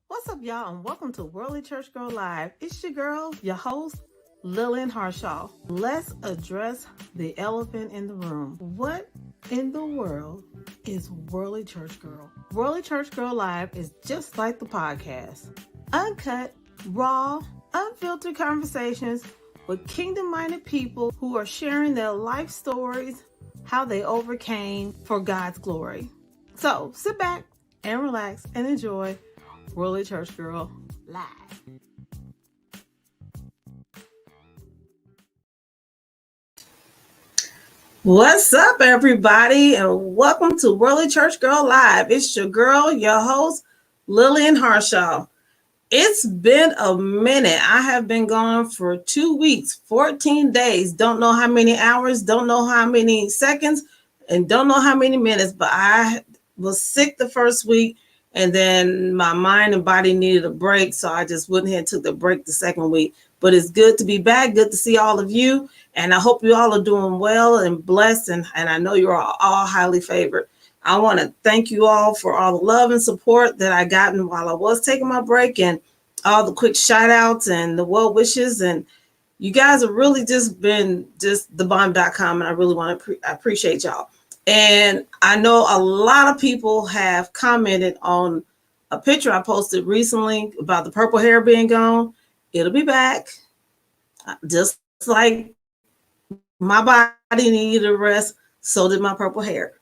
What's up, y'all, and welcome to Worldly Church Girl Live. It's your girl, your host, Lillian Harshaw. Let's address the elephant in the room. What in the world is Worldly Church Girl? Worldly Church Girl Live is just like the podcast. Uncut, raw, unfiltered conversations with kingdom-minded people who are sharing their life stories, how they overcame for God's glory. So sit back and relax and enjoy Worldly Church Girl Live. What's up, everybody, and welcome to Worldly Church Girl Live. It's your girl, your host, Lillian Harshaw. It's been a minute. I have been gone for 2 weeks, 14 days. Don't know how many hours, don't know how many seconds, and don't know how many minutes, but I was sick the first week. And then my mind and body needed a break, so I just went ahead and took the break the second week. But it's good to be back. Good to see all of you. And I hope you all are doing well and blessed. And I know you're all highly favored. I want to thank you all for all the love and support that I gotten while I was taking my break, and all the quick shout outs and the well wishes. And you guys have really just been just thebomb.com. And I really want to appreciate y'all. And I know a lot of people have commented on a picture I posted recently about the purple hair being gone. It'll be back. Just like my body needed a rest, so did my purple hair.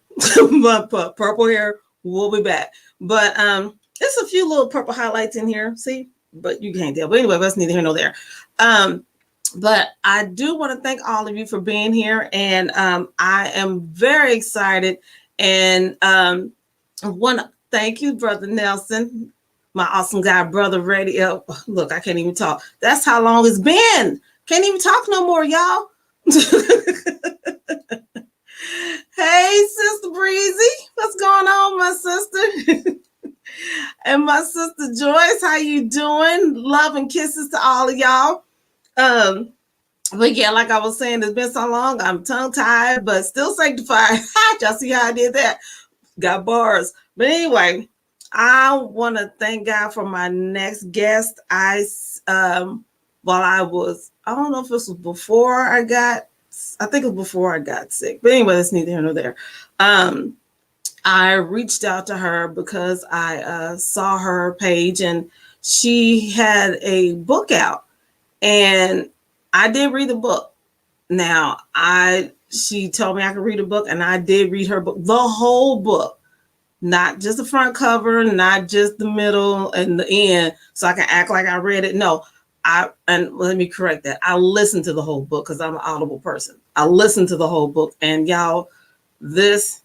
My purple hair will be back. But there's a few little purple highlights in here. See? But you can't tell. But anyway, that's neither here nor there. But I do want to thank all of you for being here. And I am very excited. And I want to thank you, Brother Nelson, my awesome guy, Brother Radio. Look, I can't even talk. That's how long it's been. Can't even talk no more, y'all. Hey, Sister Breezy. What's going on, my sister? And my sister Joyce, how you doing? Love and kisses to all of y'all. But yeah, like I was saying, it's been so long. I'm tongue-tied, but still sanctified. Y'all see how I did that? Got bars. But anyway, I want to thank God for my next guest. I don't know if this was before I think it was before I got sick. But anyway, that's neither here nor there. I reached out to her because I saw her page and she had a book out. And I did read the book. Now, she told me I could read a book, and I did read her book, the whole book, not just the front cover, not just the middle and the end, so I can act like I read it. No, and let me correct that. I listened to the whole book because I'm an audible person. I listened to the whole book, and y'all, this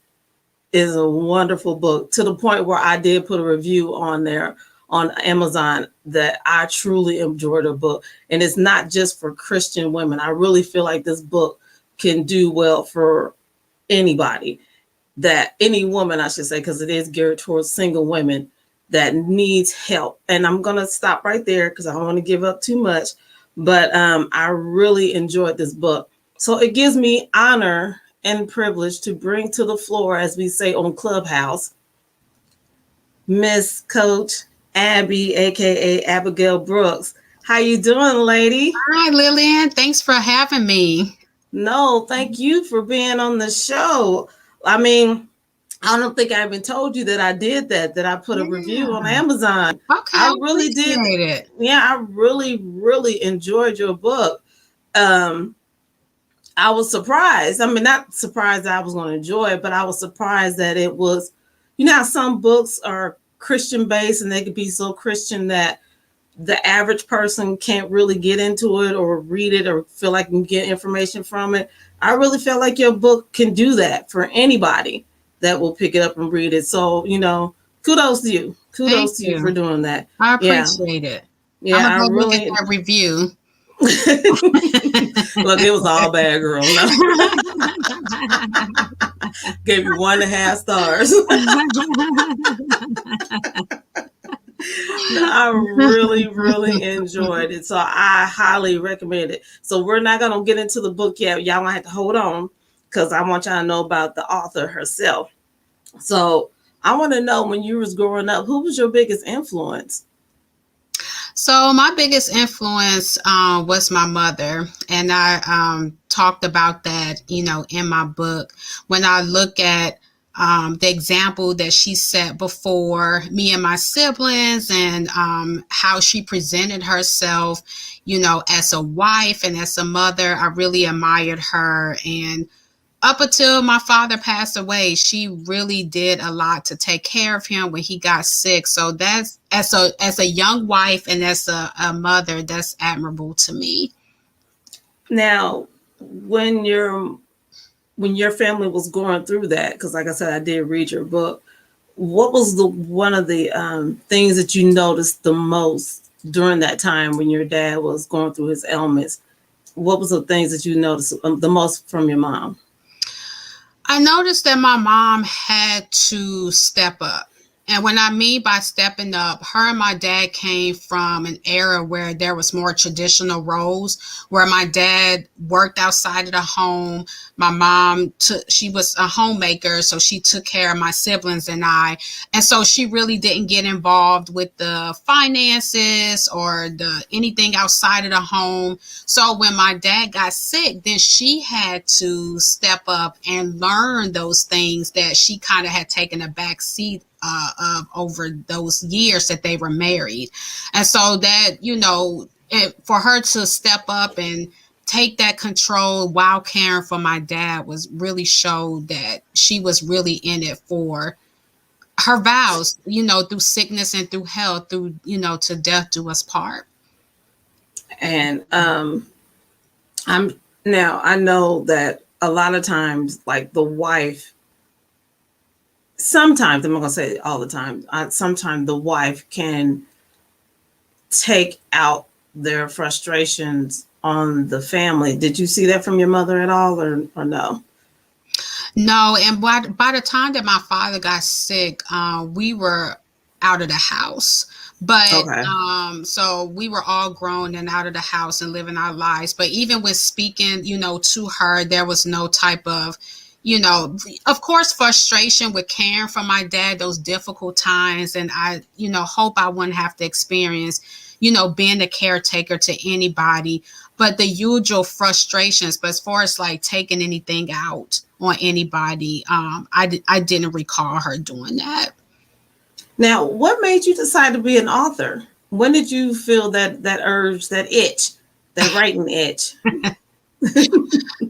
is a wonderful book, to the point where I did put a review on there on Amazon that I truly enjoyed the book. And it's not just for Christian women. I really feel like this book can do well for anybody, any woman, I should say, because it is geared towards single women that needs help. And I'm going to stop right there because I don't want to give up too much. But I really enjoyed this book. So it gives me honor and privilege to bring to the floor, as we say on Clubhouse, Miss Coach Abby, aka Abigail Brooks. How you doing, lady? Hi, Lillian. Thanks for having me. No, thank you for being on the show. I mean, I don't think I even told you that I did that I put a review on Amazon. Okay, I really did it. Yeah, I really enjoyed your book. I was surprised. I mean, not surprised that I was going to enjoy it, but I was surprised that it was, how some books are Christian based and they could be so Christian that the average person can't really get into it or read it or feel like you can get information from it. I really felt like your book can do that for anybody that will pick it up and read it. So, kudos to you. Kudos to you for doing that. I appreciate it. Yeah, I'm gonna look at that review. Look, it was all bad, girl. No. Gave you 1.5 stars. No, I really enjoyed it. So I highly recommend it. So we're not going to get into the book yet. Y'all might have to hold on because I want y'all to know about the author herself. So I want to know, when you was growing up, who was your biggest influence? So my biggest influence was my mother, and I talked about that, in my book. When I look at the example that she set before me and my siblings, and how she presented herself, as a wife and as a mother, I really admired her. And up until my father passed away, she really did a lot to take care of him when he got sick. So that's as a young wife and as a mother, that's admirable to me. Now, when your family was going through that, because like I said, I did read your book. What was the one of the things that you noticed the most during that time when your dad was going through his ailments? What was the things that you noticed the most from your mom? I noticed that my mom had to step up. And when I mean by stepping up, her and my dad came from an era where there was more traditional roles, where my dad worked outside of the home. My mom she was a homemaker, so she took care of my siblings and I. And so she really didn't get involved with the finances or the anything outside of the home. So when my dad got sick, then she had to step up and learn those things that she kind of had taken a back seat of over those years that they were married. And so that, for her to step up and take that control while caring for my dad was really showed that she was really in it for her vows, through sickness and through health, through, to death do us part. And I know that a lot of times, like the wife, sometimes, I'm not gonna say all the time, sometimes the wife can take out their frustrations on the family. Did you see that from your mother at all, or no? No, and by the time that my father got sick, we were out of the house. But Okay. so we were all grown and out of the house and living our lives. But even with speaking, to her, there was no type of, of course, frustration with caring for my dad, those difficult times. And I, hope I wouldn't have to experience, being a caretaker to anybody, but the usual frustrations. But as far as like taking anything out on anybody, I didn't recall her doing that. Now, what made you decide to be an author? When did you feel that urge, that itch, that writing itch?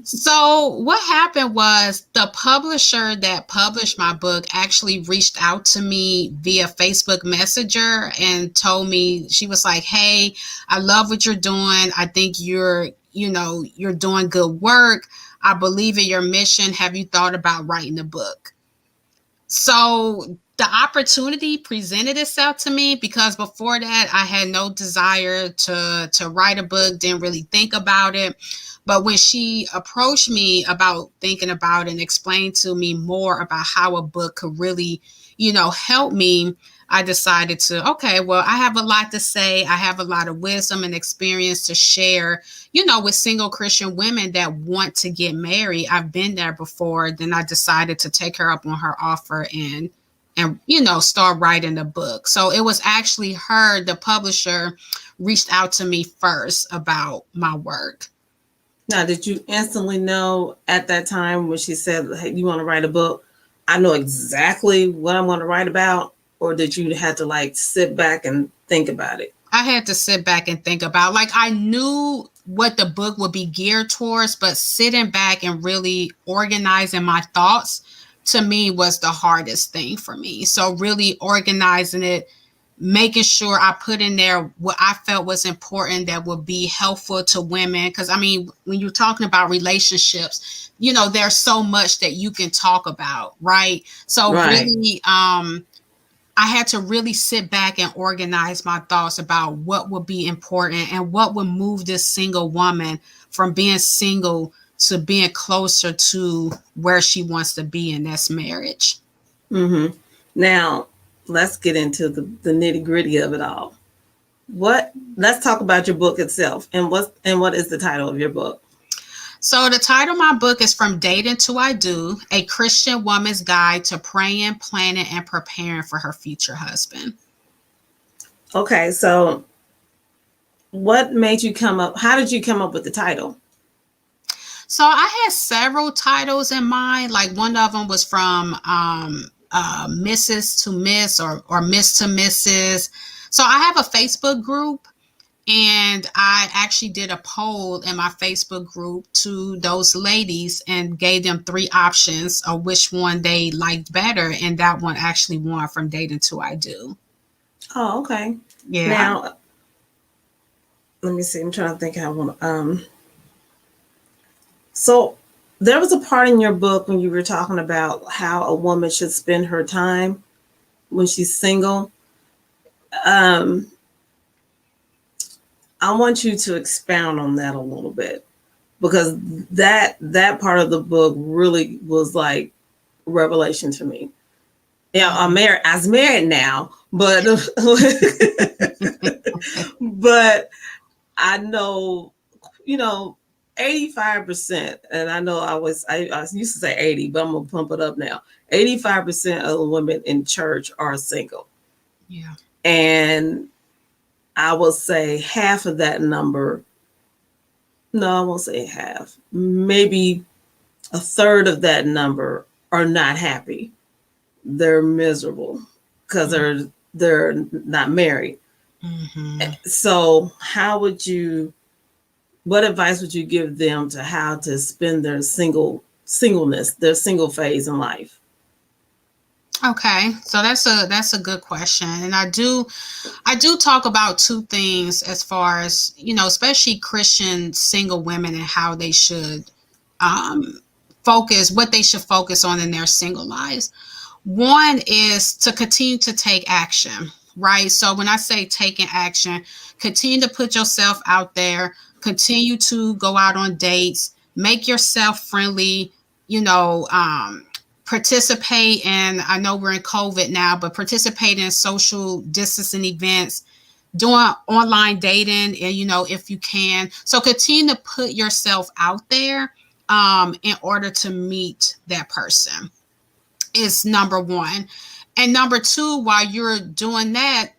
So what happened was the publisher that published my book actually reached out to me via Facebook Messenger and told me, she was like, "Hey, I love what you're doing. I think you're doing good work. I believe in your mission. Have you thought about writing a book?" So the opportunity presented itself to me, because before that I had no desire to write a book, didn't really think about it. But when she approached me about thinking about it and explained to me more about how a book could really, help me, I decided to, okay, well, I have a lot to say. I have a lot of wisdom and experience to share, with single Christian women that want to get married. I've been there before. Then I decided to take her up on her offer and start writing the book. So it was actually her, the publisher, reached out to me first about my work. Now, did you instantly know at that time when she said, "Hey, you want to write a book? I know exactly what I'm going to write about," or did you have to like sit back and think about it? I had to sit back and think about, like, I knew what the book would be geared towards, but sitting back and really organizing my thoughts to me was the hardest thing for me. So really organizing it, making sure I put in there what I felt was important that would be helpful to women. Because I mean, when you're talking about relationships, there's so much that you can talk about, right? So Right. really, I had to really sit back and organize my thoughts about what would be important and what would move this single woman from being single to being closer to where she wants to be, and that's marriage. Mm-hmm. Now, let's get into the nitty gritty of it all. Let's talk about your book itself, and what is the title of your book? So the title of my book is From Dating to I Do, a Christian woman's guide to praying, planning, and preparing for her future husband. Okay, so What made you come up? How did you come up with the title? So I had several titles in mind. Like one of them was from Mrs. to Miss or Miss to Mrs. So I have a Facebook group, and I actually did a poll in my Facebook group to those ladies and gave them three options of which one they liked better. And that one actually won from Dating to I Do. Oh, okay. Yeah. Now, let me see. I'm trying to think how I want to. So there was a part in your book when you were talking about how a woman should spend her time when she's single. Um, I want you to expound on that a little bit because that part of the book really was like revelation to me. Yeah, I'm married. I was married now, but but I know, 85%, and I know I used to say 80, but I'm gonna pump it up now. 85% of the women in church are single. Yeah. And I will say half of that number, no, I won't say half, maybe a third of that number are not happy. They're miserable because they're not married. Mm-hmm. So what advice would you give them to how to spend their singleness, their single phase in life? Okay, so that's a good question, and I do talk about two things as far as especially Christian single women and how they should um, focus, what they should focus on in their single lives. One is to continue to take action, right? So when I say taking action, continue to put yourself out there, continue to go out on dates, make yourself friendly, you know, participate in, I know we're in COVID now, but participate in social distancing events, doing online dating, and if you can. So continue to put yourself out there in order to meet that person is number one. And number two, while you're doing that,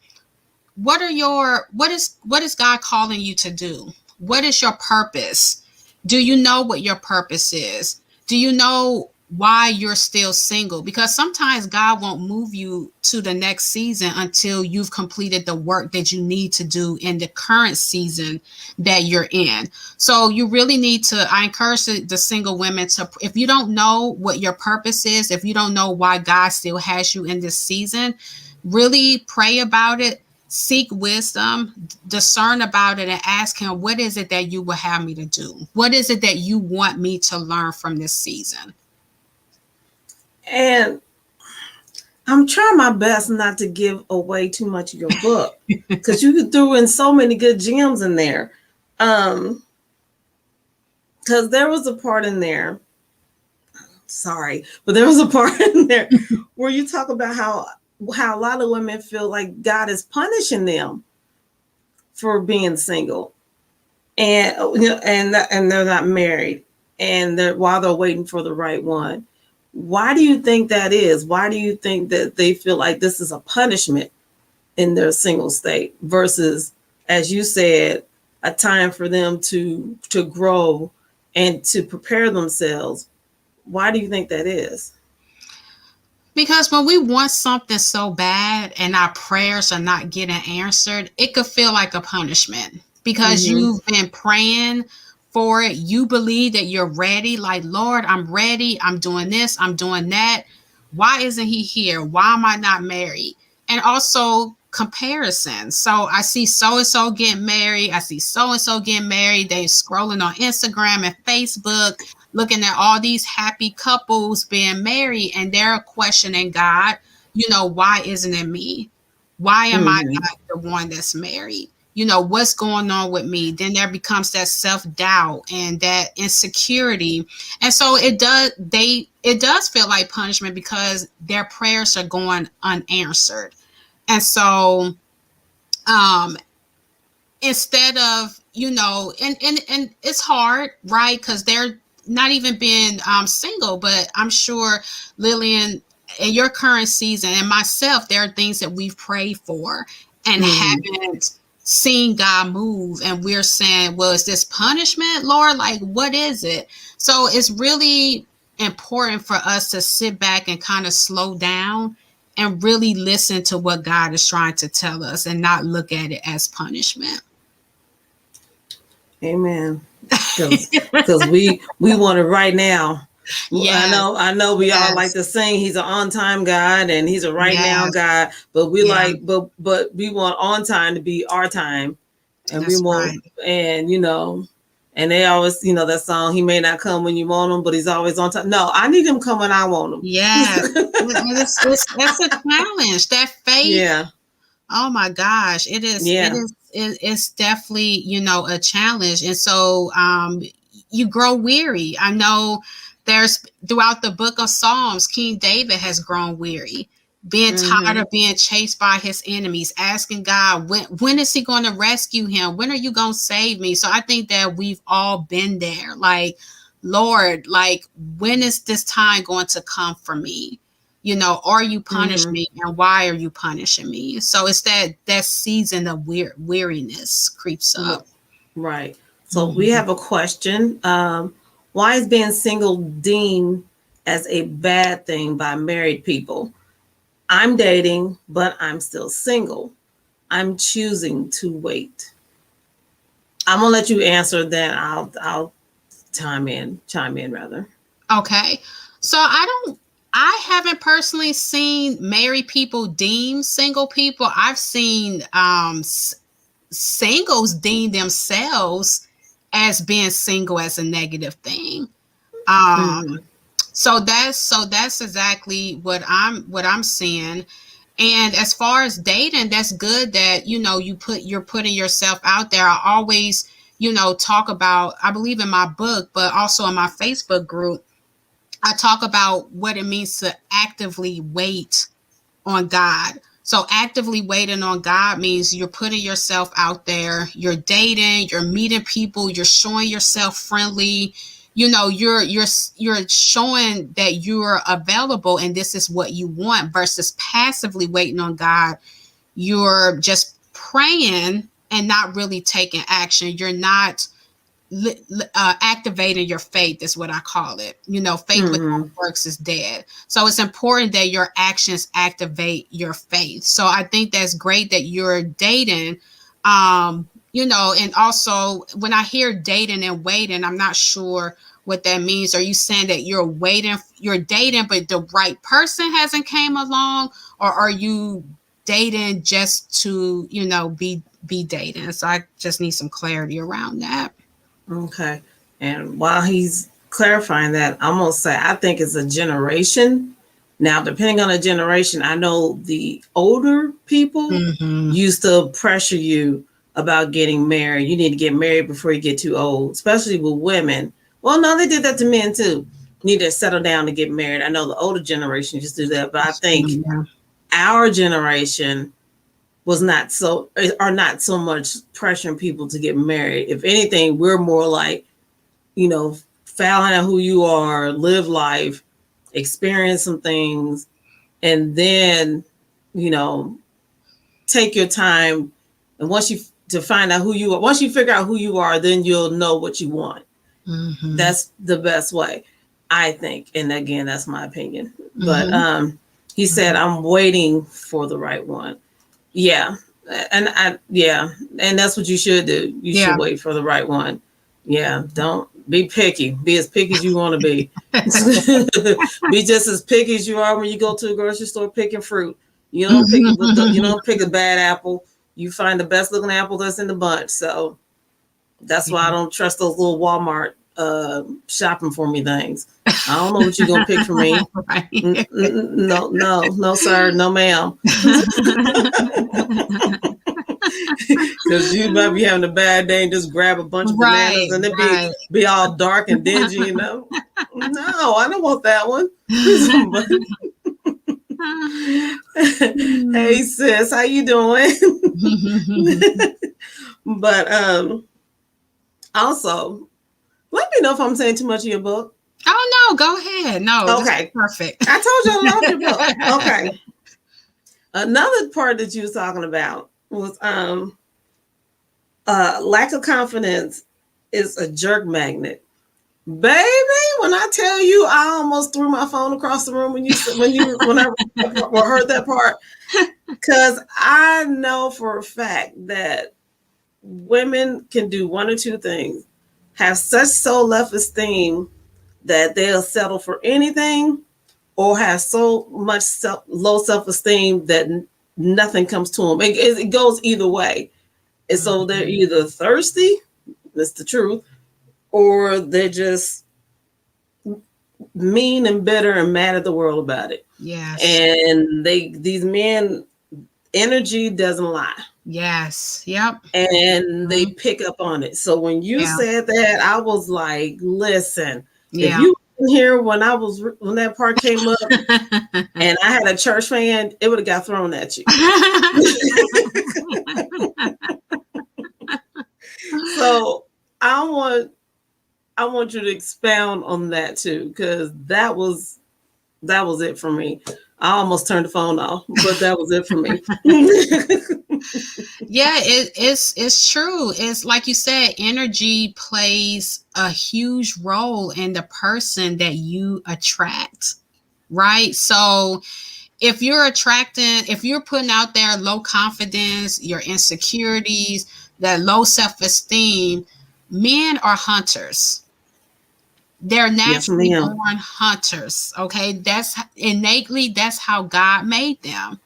what is God calling you to do? What is your purpose? Do you know what your purpose is? Do you know why you're still single? Because sometimes God won't move you to the next season until you've completed the work that you need to do in the current season that you're in. So you really need to, I encourage the single women to, if you don't know what your purpose is, if you don't know why God still has you in this season, really pray about it, seek wisdom, discern about it, and ask him, what is it that you will have me to do? What is it that you want me to learn from this season? And I'm trying my best not to give away too much of your book because you threw in so many good gems in there. Because there was a part in there, sorry, but there was a part in there where you talk about how a lot of women feel like God is punishing them for being single, and and they're not married, and while they're waiting for the right one. Why do you think that is? Why do you think that they feel like this is a punishment in their single state versus, as you said, a time for them to grow and to prepare themselves? Why do you think that is? Because when we want something so bad and our prayers are not getting answered, it could feel like a punishment because Mm-hmm. you've been praying for it. You believe that you're ready. Like, Lord, I'm ready. I'm doing this. I'm doing that. Why isn't he here? Why am I not married? And also comparison. So I see so and so getting married. I see so and so getting married. They scrolling on Instagram and Facebook, looking at all these happy couples being married, and they're questioning God, why isn't it me? Why am I Mm-hmm. not the one that's married? What's going on with me? Then there becomes that self-doubt and that insecurity. And so it does feel like punishment because their prayers are going unanswered. And so um instead of and it's hard, right? Because they're not even being single, but I'm sure Lillian, in your current season, and myself, there are things that we've prayed for and Mm-hmm. haven't seeing God move, and we're saying, well, is this punishment, Lord? Like, what is it? So it's really important for us to sit back and kind of slow down and really listen to what God is trying to tell us and not look at it as punishment. Amen. Because we want it right now. Yes. I know we all like to sing he's an on-time God and he's a right now God, but we like but we want on time to be our time. And we want and and they always, that song, he may not come when you want him, but he's always on time. No, I need him come when I want him. Yeah. It's a challenge. That faith. Yeah. Oh my gosh. It is. Yeah. It's definitely, a challenge. And so you grow weary. I know there's throughout the book of Psalms, King David has grown weary, being tired of being chased by his enemies, asking God, when is he going to rescue him? When are you going to save me? So I think that we've all been there. Like, Lord, like, when is this time going to come for me? Are you punishing me, and why are you punishing me? So it's that season of weariness creeps up. Right. So we have a question. Why is being single deemed as a bad thing by married people? I'm dating, but I'm still single. I'm choosing to wait. I'm gonna let you answer, then I'll chime in rather. Okay. So I haven't personally seen married people deem single people. I've seen singles deem themselves as being single as a negative thing. So that's exactly what I'm seeing. And as far as dating, that's good that you're putting yourself out there. I always talk about, I believe in my book, but also in my Facebook group, I talk about what it means to actively wait on God. So actively waiting on God means you're putting yourself out there, you're dating, you're meeting people, you're showing yourself friendly. You're showing that you're available and this is what you want, versus passively waiting on God. You're just praying and not really taking action. You're not activating your faith, is what I call it. Faith without works is dead. So it's important that your actions activate your faith. So I think that's great that you're dating. And also when I hear dating and waiting, I'm not sure what that means. Are you saying that you're dating, but the right person hasn't came along, or are you dating just to, be dating? So I just need some clarity around that. Okay. And while he's clarifying that, I'm going to say, I think it's a generation. Now, depending on the generation, I know the older people used to pressure you about getting married. You need to get married before you get too old, especially with women. Well, no, they did that to men too. You need to settle down to get married. I know the older generation just do that, but I think our generation not so much pressuring people to get married. If anything, we're more like, finding out who you are, live life, experience some things, and then, take your time. And once you figure out who you are, then you'll know what you want. That's the best way, I think. And again, that's my opinion. But he said, I'm waiting for the right one. Yeah. And and that's what you should do. You should wait for the right one. Yeah. Don't be picky. Be as picky as you want to be. Be just as picky as you are when you go to a grocery store picking fruit. You don't pick a bad apple. You find the best looking apple that's in the bunch. So that's why I don't trust those little Walmart shopping for me things. I don't know what you're gonna pick for me. No, sir, no, ma'am. Because you might be having a bad day and just grab a bunch of bananas and it be all dark and dingy. No, I don't want that one. Hey sis, how you doing? But also, let me know if I'm saying too much of your book. Oh no, go ahead. No, okay, perfect. I told you I love your book. Okay. Another part that you was talking about was Lack of confidence is a jerk magnet. Baby, when I tell you, I almost threw my phone across the room when I heard that part, because I know for a fact that women can do one or two things: have such low esteem that they'll settle for anything, or have so much low self esteem that nothing comes to them. It goes either way. And so they're either thirsty, that's the truth, or they're just mean and bitter and mad at the world about it. Yes. And these men, energy doesn't lie. Yes. Yep. And they pick up on it. So when you said that, I was like, listen, if you were here when that part came up and I had a church fan, it would have got thrown at you. So I want you to expound on that too, because that was it for me. I almost turned the phone off, but that was it for me. Yeah, it's true. It's like you said, energy plays a huge role in the person that you attract, right? So if you're putting out there low confidence, your insecurities, that low self-esteem, men are hunters. They're naturally born hunters. Okay. That's how God made them.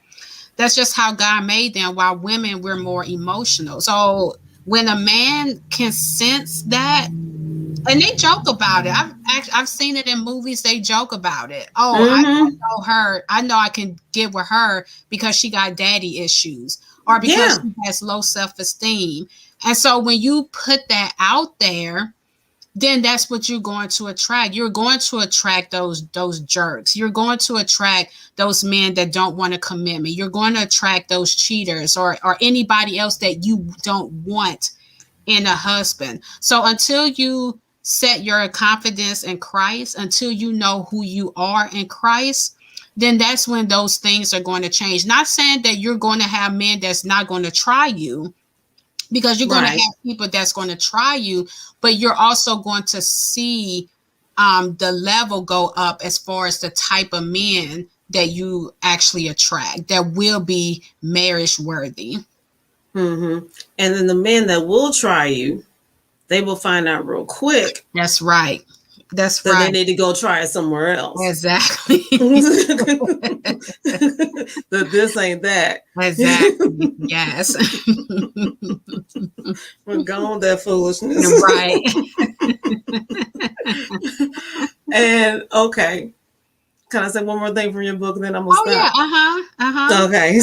That's just how God made them. While women, we're more emotional. So when a man can sense that, and they joke about it. I've seen it in movies. They joke about it. Oh, I know her. I know I can get with her because she got daddy issues, or because she has low self-esteem. And so when you put that out there, then that's what you're going to attract. You're going to attract those jerks. You're going to attract those men that don't want a commitment. You're going to attract those cheaters or anybody else that you don't want in a husband. So until you set your confidence in Christ, until you know who you are in Christ, then that's when those things are going to change. Not saying that you're going to have men that's not going to try you, because you're going to have people that's going to try you, but you're also going to see the level go up as far as the type of men that you actually attract that will be marriage worthy. Mm-hmm. And then the men that will try you, they will find out real quick. That's right. That's that right. They need to go try it somewhere else. Exactly. That this ain't that. Exactly. Yes. We're gone that foolishness. Right. And okay. Can I say one more thing from your book, and then I'm gonna stop? Yeah. Okay.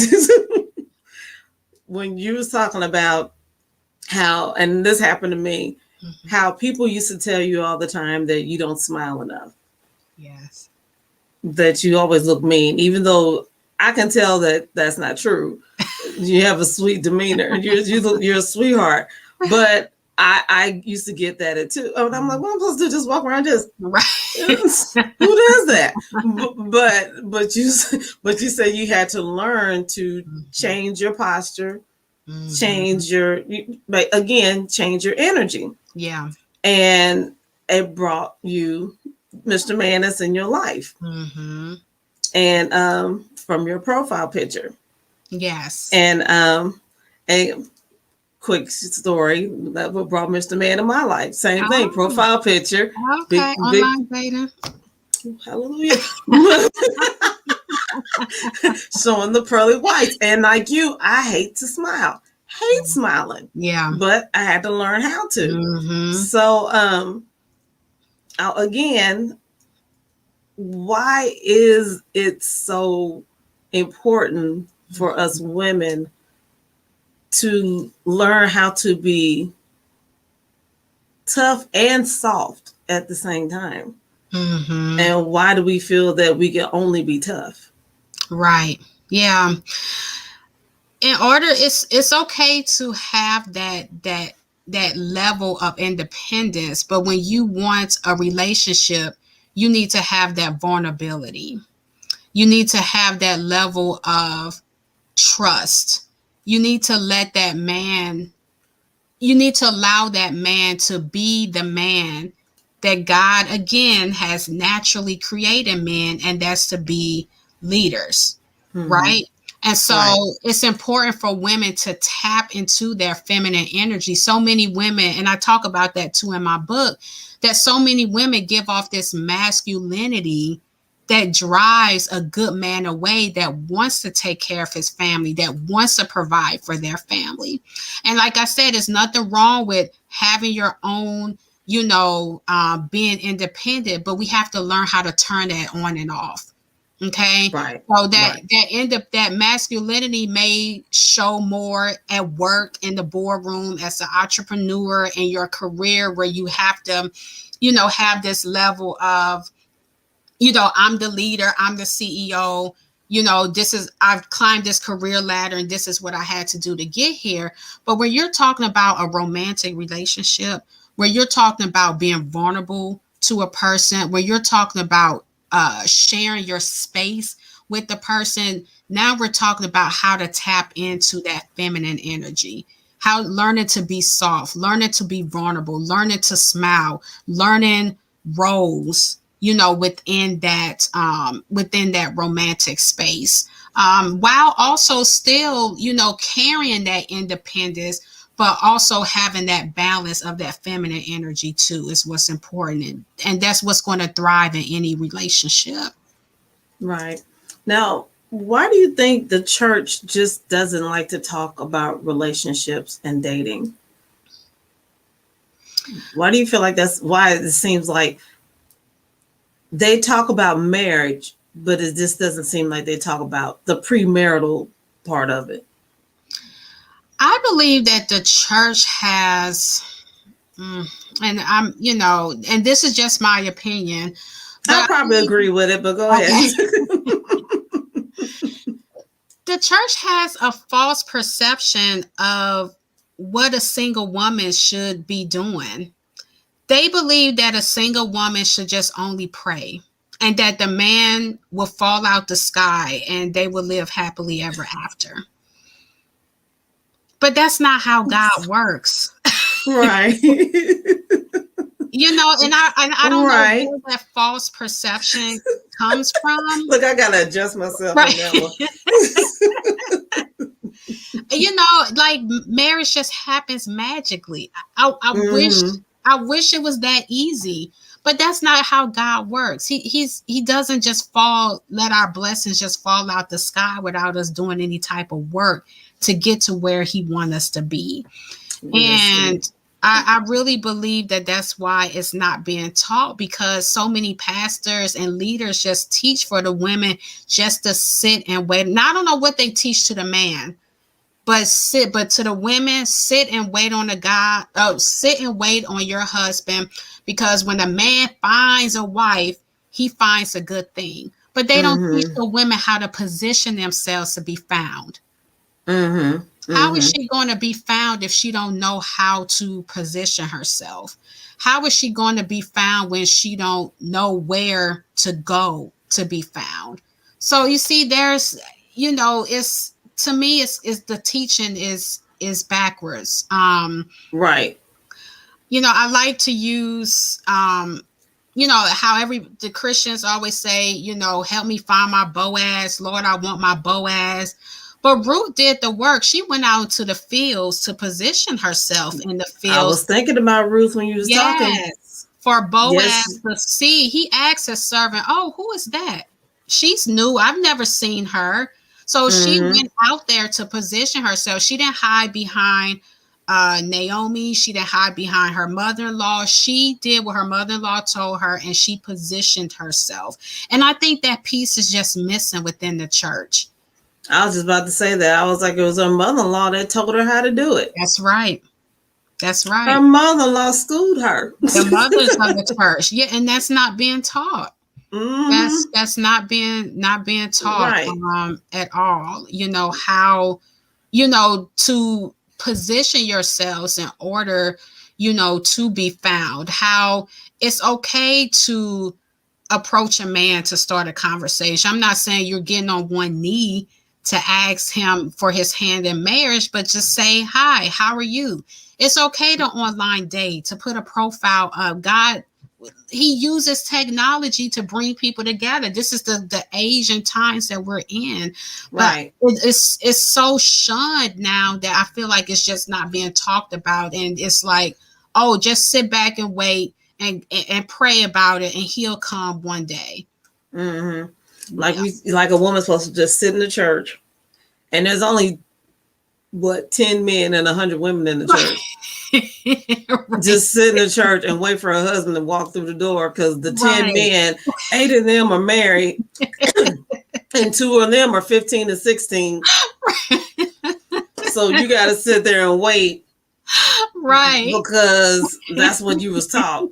When you was talking about how, and this happened to me, how people used to tell you all the time that you don't smile enough. Yes. That you always look mean, even though I can tell that that's not true. You have a sweet demeanor. You're a sweetheart. But I used to get that too. And I'm like, what am I supposed to do? Just walk around just right. Who does that? But you said you had to learn to change your posture, change your energy. Yeah. And it brought you Mr. Manis in your life. And from your profile picture. Yes. And a quick story that brought Mr. Man in my life. Same thing, profile picture. Okay, online dating. Hallelujah. Showing the pearly whites. And like you, I hate to smile. Hate smiling. Yeah. But I had to learn how to. So again, why is it so important for us women to learn how to be tough and soft at the same time? And why do we feel that we can only be tough? Right. Yeah. In order, it's okay to have that level of independence, but when you want a relationship, you need to have that vulnerability. You need to have that level of trust. You need to let that man you need to allow that man to be the man that God again has naturally created men, and that's to be leaders, Mm-hmm. right? And so Right. it's important for women to tap into their feminine energy. So many women, and I talk about that too in my book, that so many women give off this masculinity that drives a good man away, that wants to take care of his family, that wants to provide for their family. And like I said, there's nothing wrong with having your own, being independent, but we have to learn how to turn that on and off. Okay. Right. So that Right. that end up that masculinity may show more at work, in the boardroom, as an entrepreneur, in your career, where you have to, have this level of, I'm the leader, I'm the CEO, I've climbed this career ladder and this is what I had to do to get here. But when you're talking about a romantic relationship, where you're talking about being vulnerable to a person, where you're talking about sharing your space with the person, now we're talking about how to tap into that feminine energy. How learning to be soft, learning to be vulnerable, learning to smile, learning roles, within that romantic space, while also still, carrying that independence, but also having that balance of that feminine energy too is what's important, and that's what's going to thrive in any relationship. Right. Now, why do you think the church just doesn't like to talk about relationships and dating? Why do you feel like that's why it seems like they talk about marriage, but it just doesn't seem like they talk about the premarital part of it? I believe that the church has, and and this is just my opinion, but I probably agree with it, but go ahead. okay. The church has a false perception of what a single woman should be doing. They believe that a single woman should just only pray, and that the man will fall out the sky and they will live happily ever after. But that's not how God works. Right. And I don't know Right. where that false perception comes from. Look, I gotta adjust myself on Right. that one. Like marriage just happens magically. I wish Mm-hmm. I wish it was that easy, but that's not how God works. He doesn't just let our blessings just fall out the sky without us doing any type of work to get to where he wants us to be. And I really believe that that's why it's not being taught, because so many pastors and leaders just teach for the women just to sit and wait. And I don't know what they teach to the man, but to the women, sit and wait on the God. Oh, sit and wait on your husband, because when a man finds a wife, he finds a good thing. But they don't teach Mm-hmm. the women how to position themselves to be found. Mm-hmm. How is Mm-hmm. she going to be found if she don't know how to position herself? How is she going to be found when she don't know where to go to be found? So you see, there's, it's, to me, it's the teaching is backwards. Right. I like to use, how the Christians always say, help me find my Boaz, Lord, I want my Boaz. But Ruth did the work. She went out to the fields to position herself in the I fields. was thinking about Ruth when you was talking. Yes. For Boaz Yes. to see. He asked his servant, oh, who is that? She's new. I've never seen her. So she Mm-hmm. went out there to position herself. She didn't hide behind Naomi. She didn't hide behind her mother-in-law. She did what her mother-in-law told her, and she positioned herself. And I think that piece is just missing within the church. I was just about to say that. I was like, it was her mother-in-law that told her how to do it. That's right. That's Her right. mother-in-law schooled her. The mothers of the church. Yeah, and that's not being taught. Mm-hmm. That's not being taught Right. at all. How, to position yourselves in order, to be found. How it's okay to approach a man to start a conversation. I'm not saying you're getting on one knee to ask him for his hand in marriage, but just say, hi, how are you? It's okay to online date, to put a profile of God. He uses technology to bring people together. This is the age and times that we're in. Right. But it's so shunned now that I feel like it's just not being talked about. And it's like, oh, just sit back and wait and pray about it, and he'll come one day. Mm-hmm. Like a woman's supposed to just sit in the church, and there's only 10 men and 100 women in the church. Right. Just sit in the church and wait for her husband to walk through the door, because the 10 men, 8 of them are married, and 2 of them are 15 and 16. So you got to sit there and wait, right? Because that's what you was taught.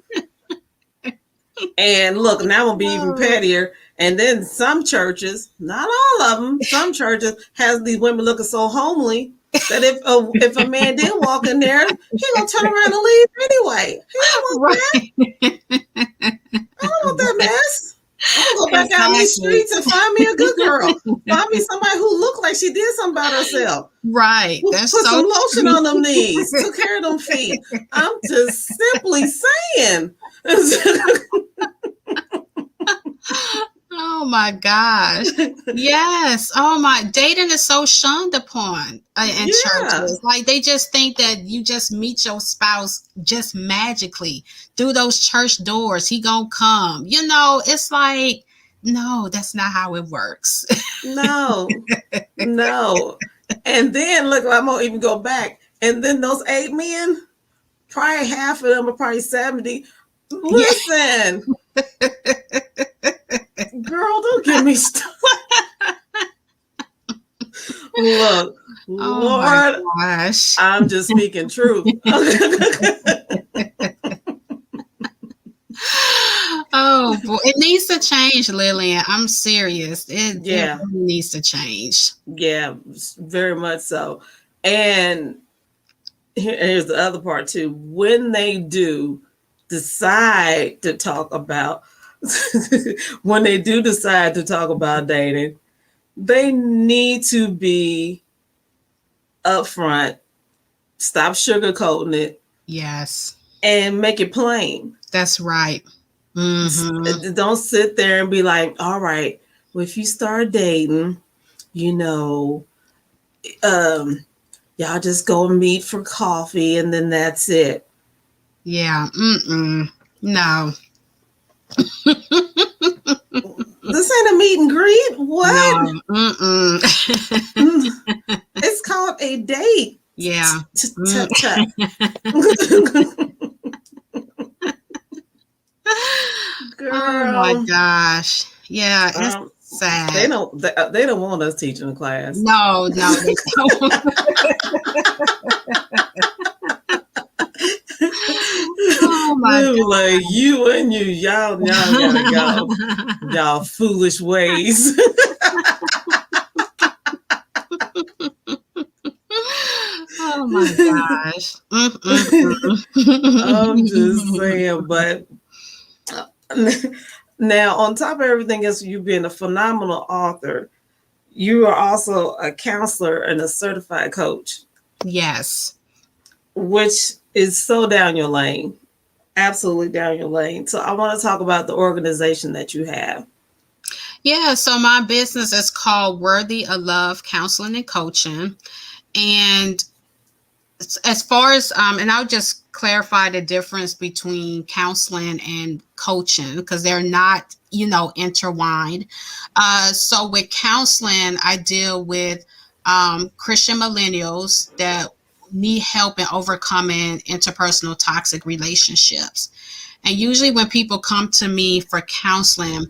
And look, now I'm gonna be even pettier. And then some churches, not all of them, some churches has these women looking so homely that if a man did walk in there, he gonna turn around and leave anyway. He don't want that. I don't want that mess. I'm gonna go back out in these streets and find me a good girl. Find me somebody who looked like she did something about herself. Right. That's put some lotion on them knees, took care of them feet. I'm just simply saying. Oh my gosh. Yes. Oh my, dating is so shunned upon in churches. Like they just think that you just meet your spouse just magically through those church doors. He gonna come. You know, it's like, no, that's not how it works. No. And then look, I'm gonna even go back. And then those 8 men, probably half of them are probably 70. Listen. Girl, don't get me started. Look, Lord, gosh. I'm just speaking truth. Oh, boy. It needs to change, Lillian. I'm serious. It really needs to change. Yeah, very much so. And here's the other part too. When they do decide to talk about dating, they need to be upfront, stop sugarcoating it. Yes. And make it plain. That's right. Mm-hmm. Don't sit there and be like, all right, well, if you start dating, you know, y'all just go and meet for coffee and then that's it. Yeah. No. This ain't a meet and greet. What? No. It's called a date. Yeah. Girl. Oh my gosh. Yeah, it's sad. They don't want us teaching the class. No, they don't. Oh my God. Like you and y'all gotta go. Y'all foolish ways. Oh my gosh. I'm just saying, but now on top of everything else, you being a phenomenal author, you are also a counselor and a certified coach. Yes. Which is so down your lane. Absolutely down your lane. So I want to talk about the organization that you have. Yeah, so my business is called Worthy of Love Counseling and Coaching. And as far as, and I'll just clarify the difference between counseling and coaching because they're not, intertwined. So with counseling, I deal with Christian millennials that need help in overcoming interpersonal toxic relationships. And usually when people come to me for counseling,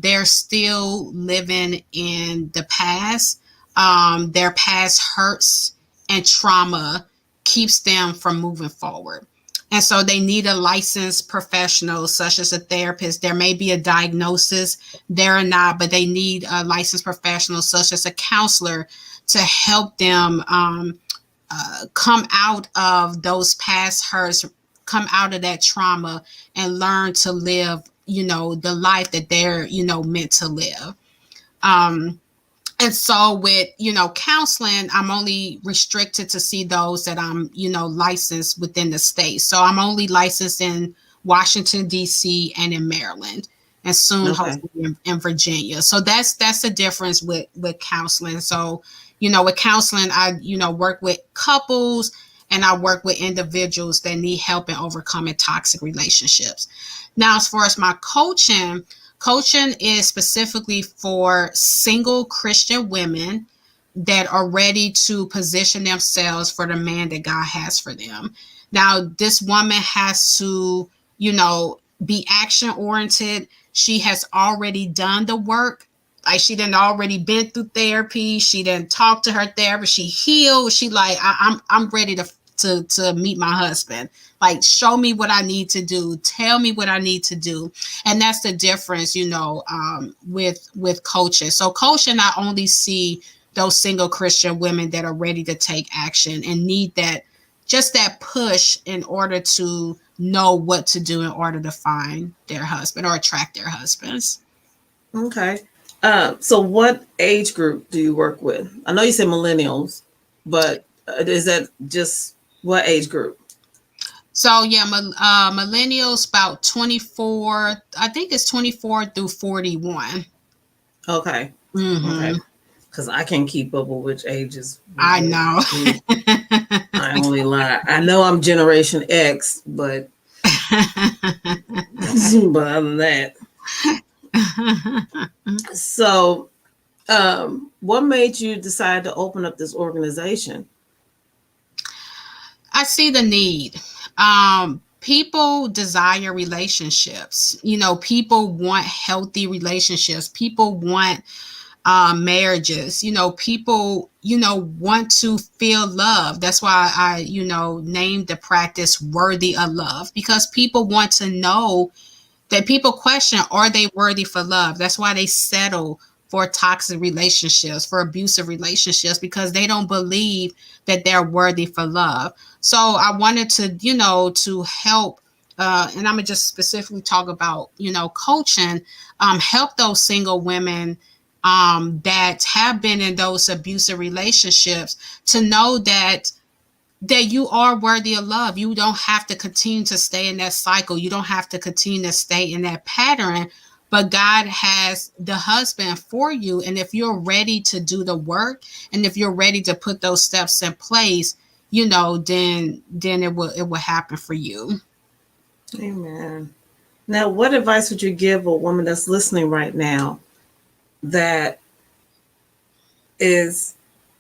they're still living in the past. Their past hurts and trauma keeps them from moving forward. And so they need a licensed professional, such as a therapist. There may be a diagnosis there or not, but they need a licensed professional, such as a counselor, to help them come out of those past hurts, come out of that trauma, and learn to live, the life that they're, meant to live. And so with, counseling, I'm only restricted to see those that I'm, licensed within the state. So I'm only licensed in Washington, D.C. and in Maryland, and soon Okay. hopefully in Virginia. So that's the difference with counseling. So, with counseling, I, work with couples and I work with individuals that need help in overcoming toxic relationships. Now, as far as my coaching is specifically for single Christian women that are ready to position themselves for the man that God has for them. Now, this woman has to, be action oriented. She has already done the work. Like, she done already been through therapy. She done talked to her therapist. She healed. She like, I'm ready to meet my husband. Like, show me what I need to do. Tell me what I need to do. And that's the difference, with coaching. So coaching, I only see those single Christian women that are ready to take action and need that push in order to know what to do in order to find their husband or attract their husbands. Okay. So what age group do you work with? I know you said millennials, but is that just what age group? So yeah, millennials about 24. I think it's 24 through 41. Okay. Okay. Mm-hmm. Because I can't keep up with which ages. I know. I only lie. I know I'm Generation X, but but other than that. So, what made you decide to open up this organization? I see the need. People desire relationships. People want healthy relationships. People want marriages. People, want to feel love. That's why I, named the practice Worthy of Love, because people want to know that people question, are they worthy for love? That's why they settle for toxic relationships, for abusive relationships, because they don't believe that they're worthy for love. So I wanted to, to help, and I'm gonna just specifically talk about, coaching, help those single women that have been in those abusive relationships to know that you are worthy of love. You don't have to continue to stay in that cycle. You don't have to continue to stay in that pattern. But God has the husband for you. And if you're ready to do the work, and if you're ready to put those steps in place, then it will happen for you. Amen. Now, what advice would you give a woman that's listening right now that is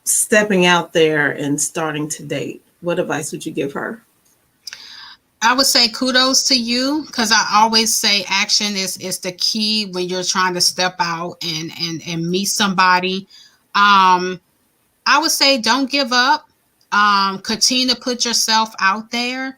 stepping out there and starting to date? What advice would you give her? I would say kudos to you, because I always say action is the key when you're trying to step out and meet somebody. Um, I would say don't give up. Continue to put yourself out there.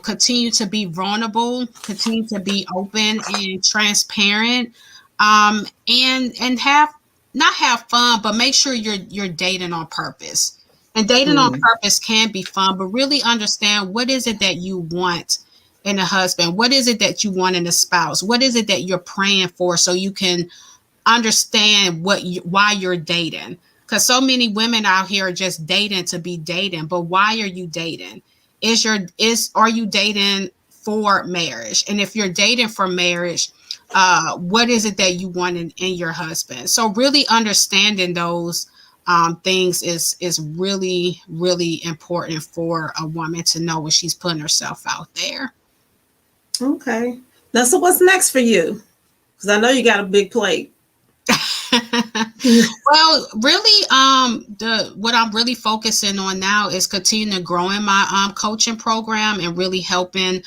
Continue to be vulnerable. Continue to be open and transparent. And have not have fun, but make sure you're dating on purpose. And dating on Mm. purpose can be fun, but really understand what is it that you want in a husband. What is it that you want in a spouse? What is it that you're praying for, so you can understand why you're dating. Because so many women out here are just dating to be dating. But why are you dating? Are you dating for marriage? And if you're dating for marriage, what is it that you want in your husband? So really understanding those things is really, really important for a woman to know when she's putting herself out there. Okay. Now, so what's next for you? Because I know you got a big plate. Well, really, the what I'm really focusing on now is continuing growing my coaching program and really helping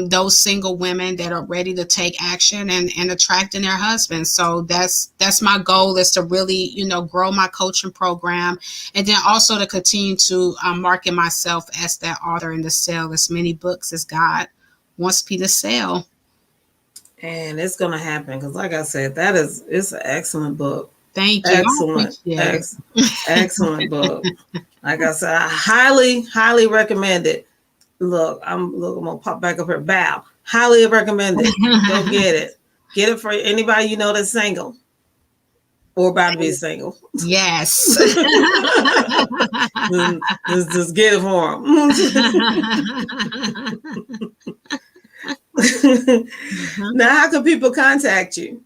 those single women that are ready to take action and attracting their husbands. So that's my goal, is to really grow my coaching program, and then also to continue to market myself as that author and to sell as many books as God wants me to sell. And it's going to happen because, like I said, it's an excellent book. Thank you. I Excellent, appreciate excellent book. Like I said, I highly, highly recommend it. I'm gonna pop back up here. Bow. Highly recommend it. Go it. get it. Get it for anybody you know that's single. or about to be single. Yes. Just get it for them. Now, how can people contact you?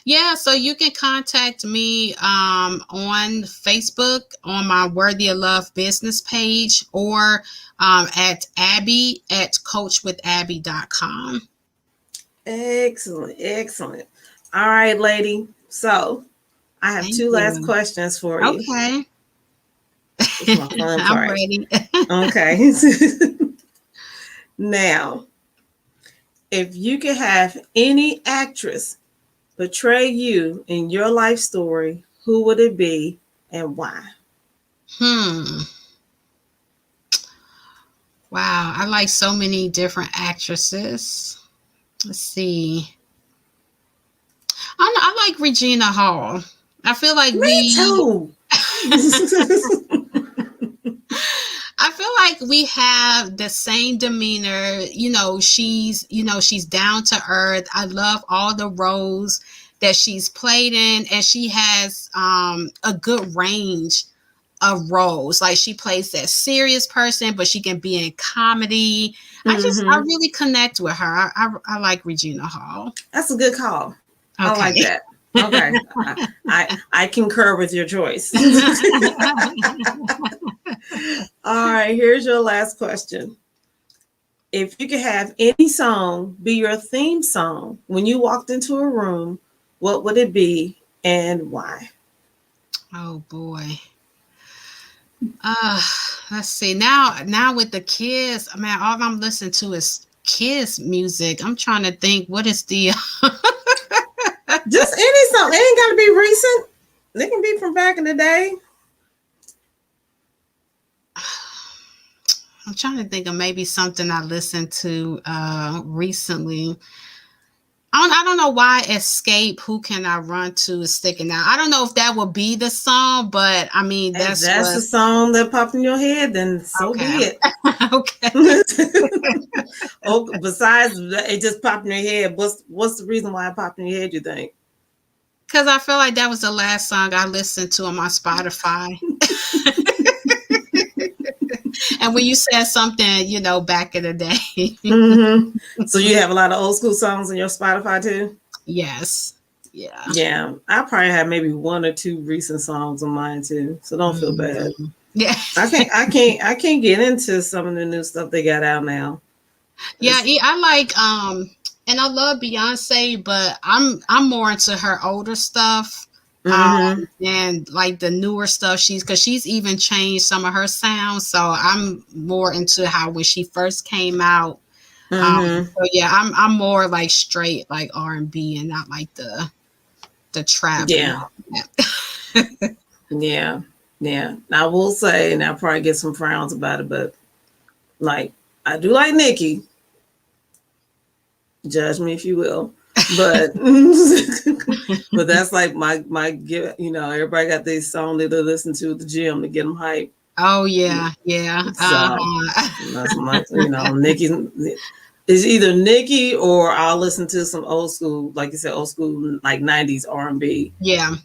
Yeah, so you can contact me on Facebook on my Worthy of Love business page, or at Abby at coachwithabby.com. Excellent, excellent. All right, lady. So I have Thank two last you. questions for you. Okay. This is my fun I'm part. ready. Okay. Now, if you could have any actress portray you in your life story, who would it be and why? Wow, I like so many different actresses. Let's see. I like Regina Hall. I feel like Me we too. I feel like we have the same demeanor. She's down to earth. I love all the roles that she's played in, and she has a good range of roles. Like, she plays that serious person, but she can be in comedy. I really connect with her. I like Regina Hall. That's a good call. I like Okay. that. Okay. I concur with your choice. All right, here's your last question. If you could have any song be your theme song when you walked into a room, what would it be and why? Oh boy. Uh, let's see. Now with the kids, I mean, all I'm listening to is kids music. I'm trying to think, what is the Just any song. It ain't got to be recent. They can be from back in the day. I'm trying to think of maybe something I listened to recently. I don't know why Escape, Who Can I Run To is sticking out. I don't know if that would be the song, but I mean, If that's that's what. the song that popped in your head, then so be Okay. it. Okay. Oh, besides it just popped in your head, what's the reason why it popped in your head, you think? Because I feel like that was the last song I listened to on my Spotify. And when you said something, back in the day. So you have a lot of old school songs on your Spotify too? Yes. Yeah. Yeah, I probably have maybe one or two recent songs on mine too. So don't feel bad. Yeah. I can't get into some of the new stuff they got out now. Yeah, I like and I love Beyonce, but I'm more into her older stuff. And like the newer stuff, because she's even changed some of her sounds. So I'm more into how when she first came out. So yeah, I'm more like straight like R&B and not like the trap. Yeah. Yeah. Yeah. I will say, and I'll probably get some frowns about it, but like I do like Nikki. Judge me if you will. But but that's like my everybody got these songs that they listen to at the gym to get them hyped. Oh yeah, yeah. So that's my Nikki is either Nikki or I'll listen to some old school, like you said, old school like 90s R&B. Yeah.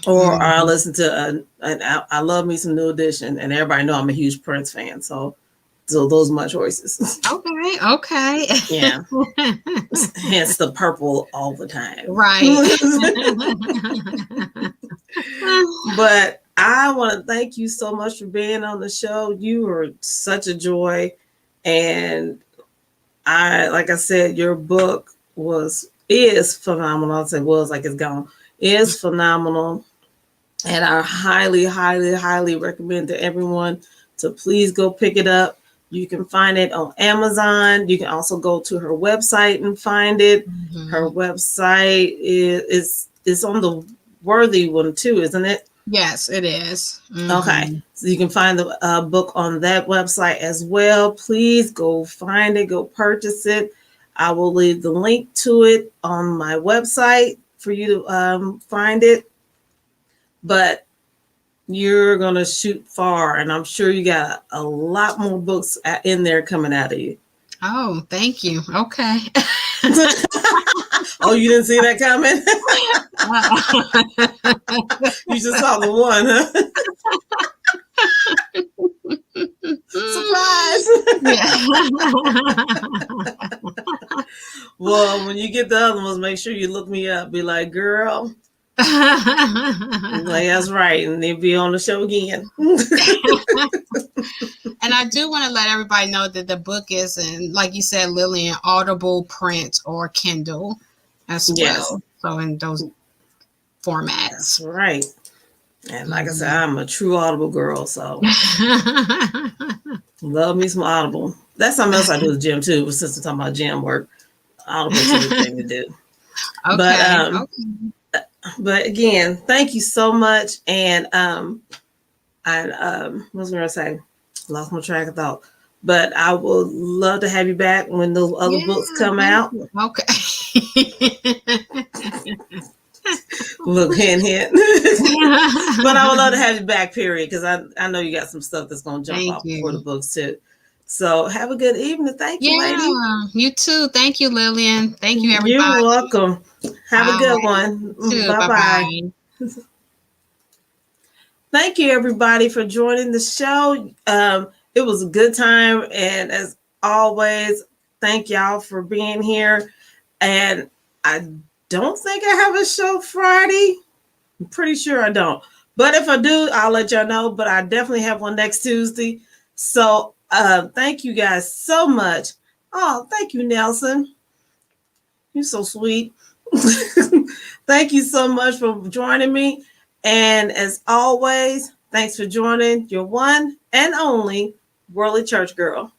Or I'll listen to I love me some New Edition, and everybody know I'm a huge Prince fan, so those are my choices. Okay. Yeah. Hence the purple all the time. Right. But I want to thank you so much for being on the show. You were such a joy. And like I said, your book is phenomenal. I'll say was like it's gone. Is phenomenal. And I highly, highly, highly recommend to everyone to please go pick it up. You can find it on Amazon. You can also go to her website and find it. Her website is on the Worthy one too, isn't it? Yes, it is. Okay. So you can find the book on that website as well. Please go find it, go purchase it. I will leave the link to it on my website for you to find it. But you're going to shoot far, and I'm sure you got a lot more books in there coming out of you. Oh, thank you. Okay. Oh, you didn't see that comment? You just saw the one, huh? Surprise. Well, when you get the other ones, make sure you look me up. Be like, girl. Like, that's right. And they'll be on the show again. And I do want to let everybody know that the book is in, like you said, Lillian, Audible, print, or Kindle as well. Yes. So in those formats. That's right. And like I said, I'm a true Audible girl, so love me some Audible. That's something else I do at the gym too. Since we're talking about gym work, Audible's a good thing to do. Okay. But again, thank you so much. And what was I gonna say? Lost my track of thought. But I would love to have you back when those other books come out. Okay. Look, hint. But I would love to have you back, period, because I know you got some stuff that's going to jump off before the books, too. So have a good evening. Thank you, lady. You too. Thank you, Lillian. Thank you, everybody. You're welcome. Have a good one. Bye-bye. Thank you, everybody, for joining the show. It was a good time. And as always, thank y'all for being here. And I don't think I have a show Friday. I'm pretty sure I don't. But if I do, I'll let y'all know. But I definitely have one next Tuesday. So thank you guys so much. Oh, thank you, Nelson. You're so sweet. Thank you so much for joining me. And as always, thanks for joining your one and only Worldly Church Girl.